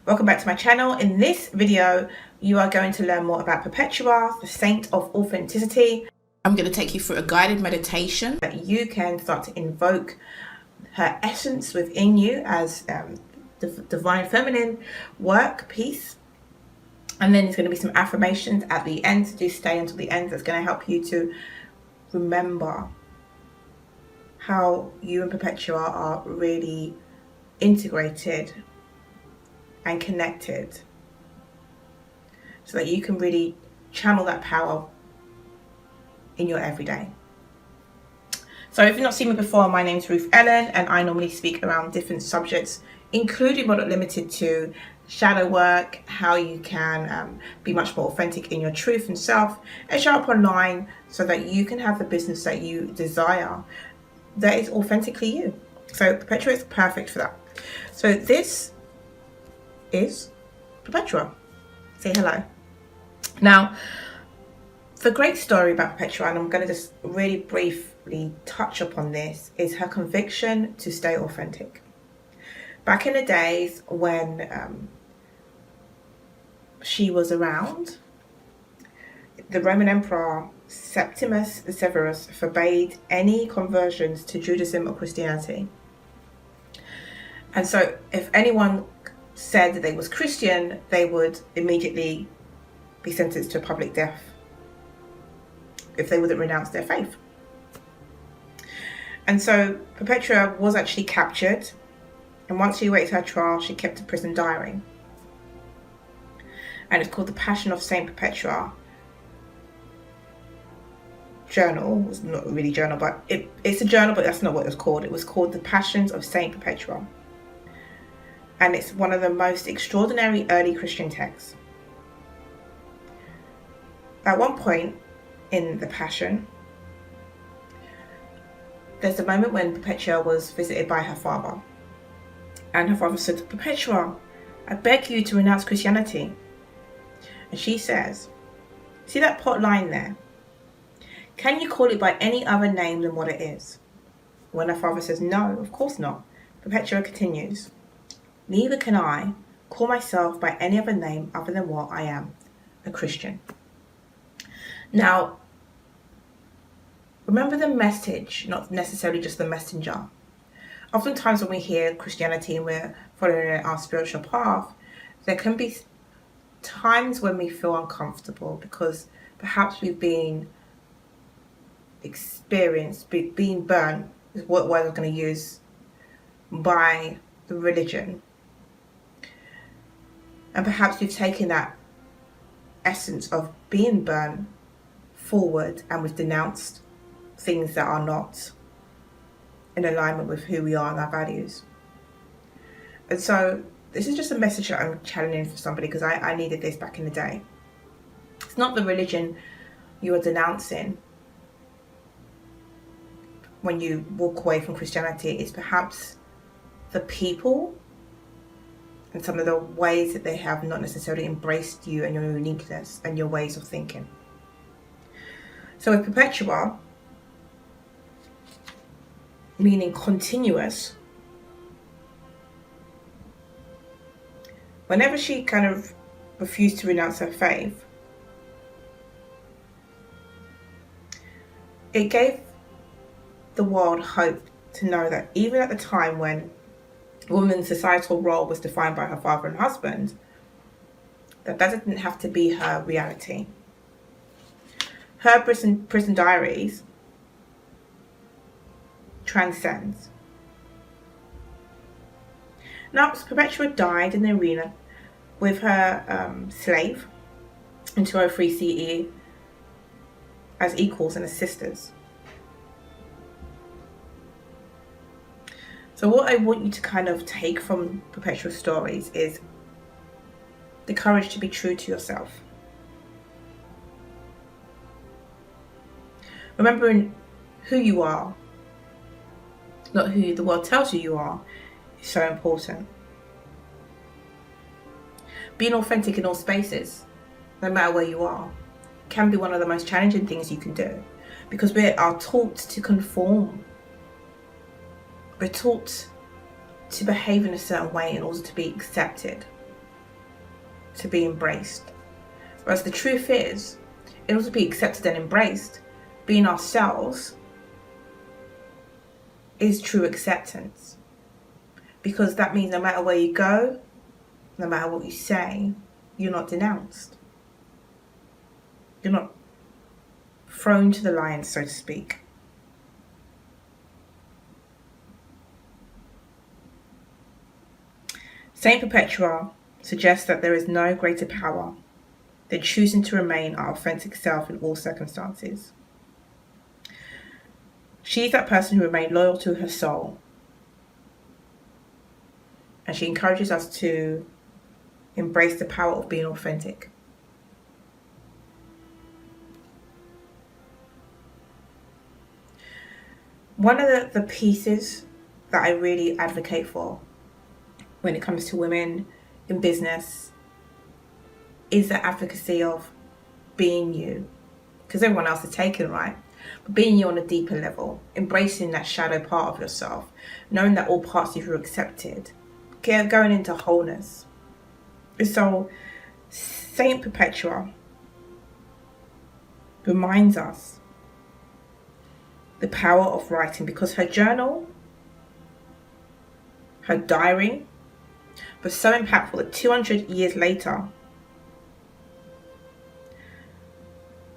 Welcome back to my channel. In this video, you are going to learn more about Perpetua, the saint of authenticity. I'm going to take you through a guided meditation that you can start to invoke her essence within you as the divine feminine work piece. And then there's going to be some affirmations at the end, so do stay until the end. That's going to help you to remember how you and Perpetua are really integrated and connected, so that you can really channel that power in your everyday. So if you've not seen me before, my name's Ruth-Ellen, and I normally speak around different subjects, including but not limited to shadow work, how you can be much more authentic in your truth and self, and show up online so that you can have the business that you desire that is authentically you. So Perpetua is perfect for that. So this is Perpetua. Say hello. Now, the great story about Perpetua, and I'm going to just really briefly touch upon this, is her conviction to stay authentic. Back in the days when she was around, the Roman Emperor Septimus Severus forbade any conversions to Judaism or Christianity. And so if anyone said that they was Christian, they would immediately be sentenced to public death if they wouldn't renounce their faith. And so Perpetua was actually captured, and once she awaited her trial, she kept a prison diary. And it's called The Passion of Saint Perpetua journal. It's not really journal, but it's a journal, but that's not what it was called. It was called The Passions of Saint Perpetua. And it's one of the most extraordinary early Christian texts. At one point in the Passion, there's a moment when Perpetua was visited by her father. And her father said, "Perpetua, I beg you to renounce Christianity." And she says, "See that pot lying there? Can you call it by any other name than what it is?" When her father says, "No, of course not," Perpetua continues, "Neither can I call myself by any other name other than what I am, a Christian." Now, remember the message, not necessarily just the messenger. Oftentimes when we hear Christianity and we're following our spiritual path, there can be times when we feel uncomfortable because perhaps we've been being burnt, is what word I'm going to use, by the religion. And perhaps we've taken that essence of being burnt forward and we've denounced things that are not in alignment with who we are and our values. And so this is just a message that I'm channeling for somebody, because I needed this back in the day. It's not the religion you are denouncing when you walk away from Christianity. It's perhaps the people and some of the ways that they have not necessarily embraced you and your uniqueness and your ways of thinking. So with Perpetua, meaning continuous, whenever she kind of refused to renounce her faith, it gave the world hope to know that even at the time when woman's societal role was defined by her father and husband, that didn't have to be her reality. Her prison diaries transcends. Now, Perpetua died in the arena with her slave in 203 CE as equals and as sisters. So what I want you to kind of take from Perpetua's stories is the courage to be true to yourself. Remembering who you are, not who the world tells you are, is so important. Being authentic in all spaces, no matter where you are, can be one of the most challenging things you can do, because we are taught to conform. We're taught to behave in a certain way in order to be accepted. to be embraced. Whereas the truth is, in order to be accepted and embraced, being ourselves is true acceptance. Because that means no matter where you go, no matter what you say, you're not denounced. You're not thrown to the lions, so to speak. Saint Perpetua suggests that there is no greater power than choosing to remain our authentic self in all circumstances. She's that person who remained loyal to her soul, and she encourages us to embrace the power of being authentic. One of the pieces that I really advocate for when it comes to women in business is the advocacy of being you, because everyone else is taken, right? But being you on a deeper level, embracing that shadow part of yourself, knowing that all parts of you are accepted, going into wholeness. So Saint Perpetua reminds us the power of writing, because her journal, her diary, was so impactful that 200 years later,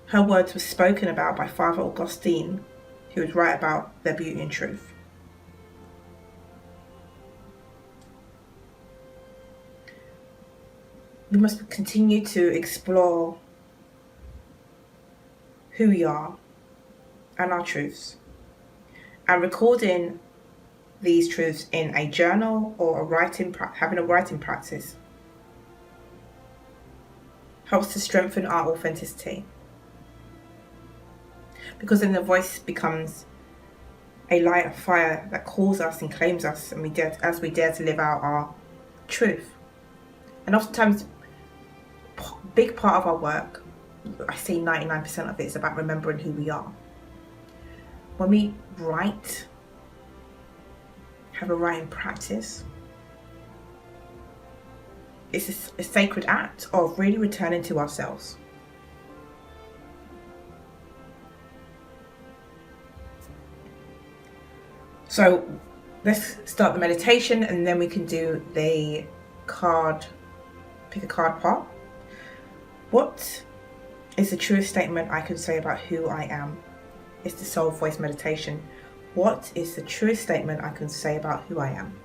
her words were spoken about by Father Augustine, who would write about their beauty and truth. We must continue to explore who we are and our truths, and recording these truths in a journal or having a writing practice helps to strengthen our authenticity, because then the voice becomes a light of fire that calls us and claims us, and we dare to live out our truth. And oftentimes, big part of our work, I say 99% of it, is about remembering who we are. When we write, have a writing practice, it's a sacred act of really returning to ourselves. So let's start the meditation, and then we can do the card, pick a card part. What is the truest statement I can say about who I am? It's the soul voice meditation. What is the truest statement I can say about who I am?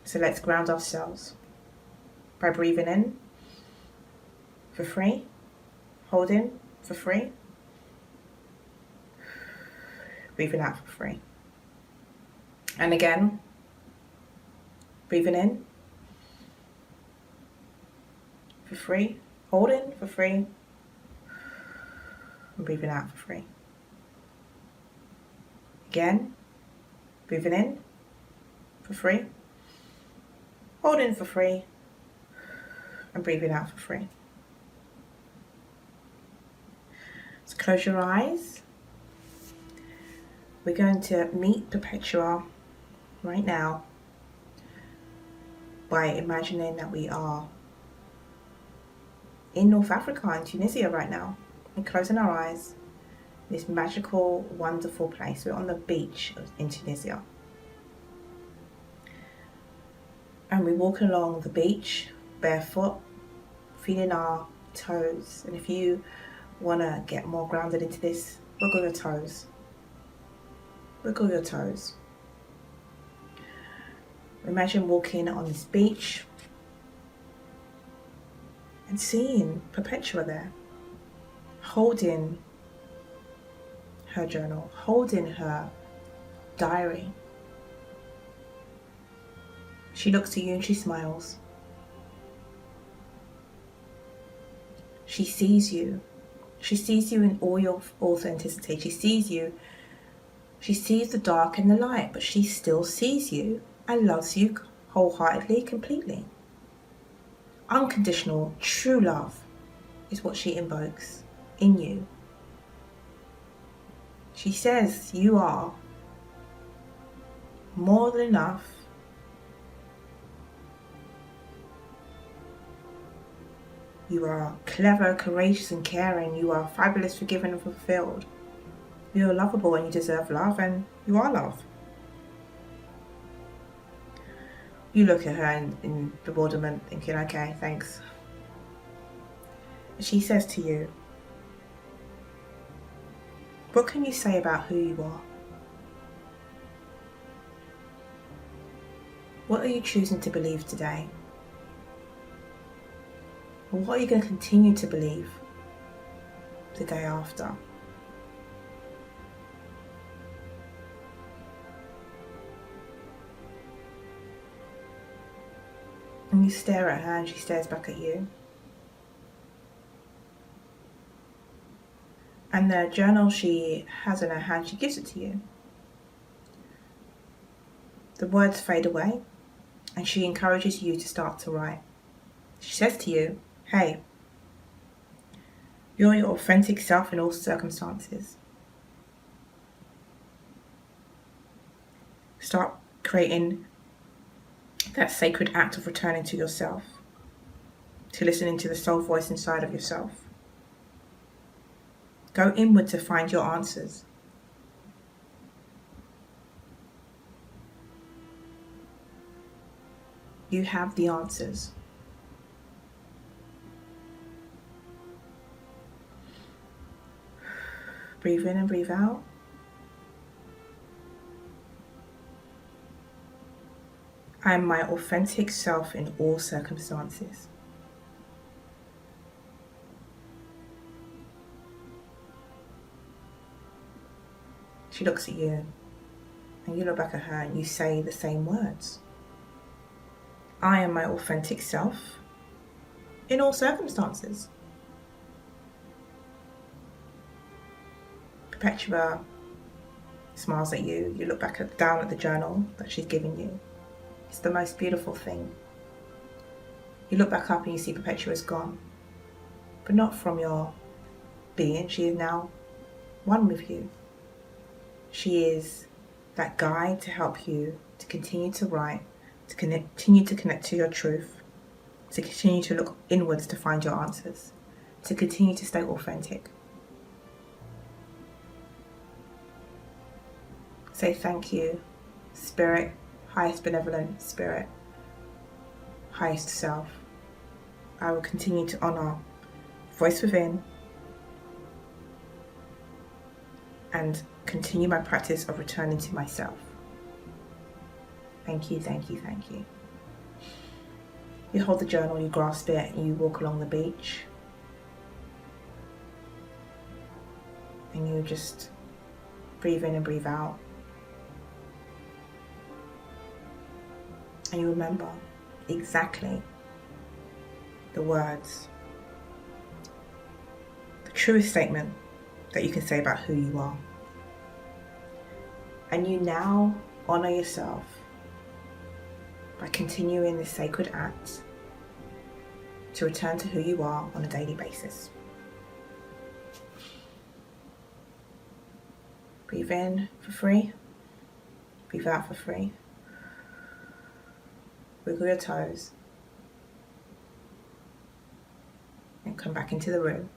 So let's ground ourselves by breathing in for 3, holding for 3, breathing out for 3. And again, breathing in for 3, holding for 3, and breathing out for 3. Again, breathing in for 3, holding for 3, and breathing out for 3. So close your eyes. We're going to meet Perpetua right now by imagining that we are in North Africa, in Tunisia right now, and closing our eyes. This magical, wonderful place. We're on the beach in Tunisia, and we walk along the beach barefoot, feeling our toes. And if you want to get more grounded into this, wiggle your toes. Wiggle your toes. Imagine walking on this beach and seeing Perpetua there, holding her journal, holding her diary. She looks at you and she smiles. She sees you. She sees you in all your authenticity. She sees you. She sees the dark and the light, but she still sees you and loves you wholeheartedly, completely. Unconditional, true love is what she invokes in you. She says you are more than enough. You are clever, courageous and caring. You are fabulous, forgiven and fulfilled. You are lovable and you deserve love, and you are love. You look at her in bewilderment, thinking, okay, thanks. She says to you, what can you say about who you are? What are you choosing to believe today? Or what are you going to continue to believe the day after? And you stare at her and she stares back at you. And the journal she has in her hand, she gives it to you. The words fade away and she encourages you to start to write. She says to you, hey, you're your authentic self in all circumstances. Start creating that sacred act of returning to yourself, to listening to the soul voice inside of yourself. Go inward to find your answers. You have the answers. Breathe in and breathe out. I am my authentic self in all circumstances. She looks at you and you look back at her and you say the same words. I am my authentic self in all circumstances. Perpetua smiles at you. You look down at the journal that she's given you. It's the most beautiful thing. You look back up and you see Perpetua is gone, but not from your being. She is now one with you. She is that guide to help you to continue to write, to continue to connect to your truth, to continue to look inwards to find your answers, to continue to stay authentic. Say thank you, Spirit, highest benevolent Spirit, highest self. I will continue to honor voice within and continue my practice of returning to myself. Thank you, thank you, thank you. You hold the journal, you grasp it, and you walk along the beach. And you just breathe in and breathe out. And you remember exactly the words, the truest statement that you can say about who you are. And you now honor yourself by continuing this sacred act to return to who you are on a daily basis. Breathe in for 3, breathe out for 3. Wiggle your toes and come back into the room.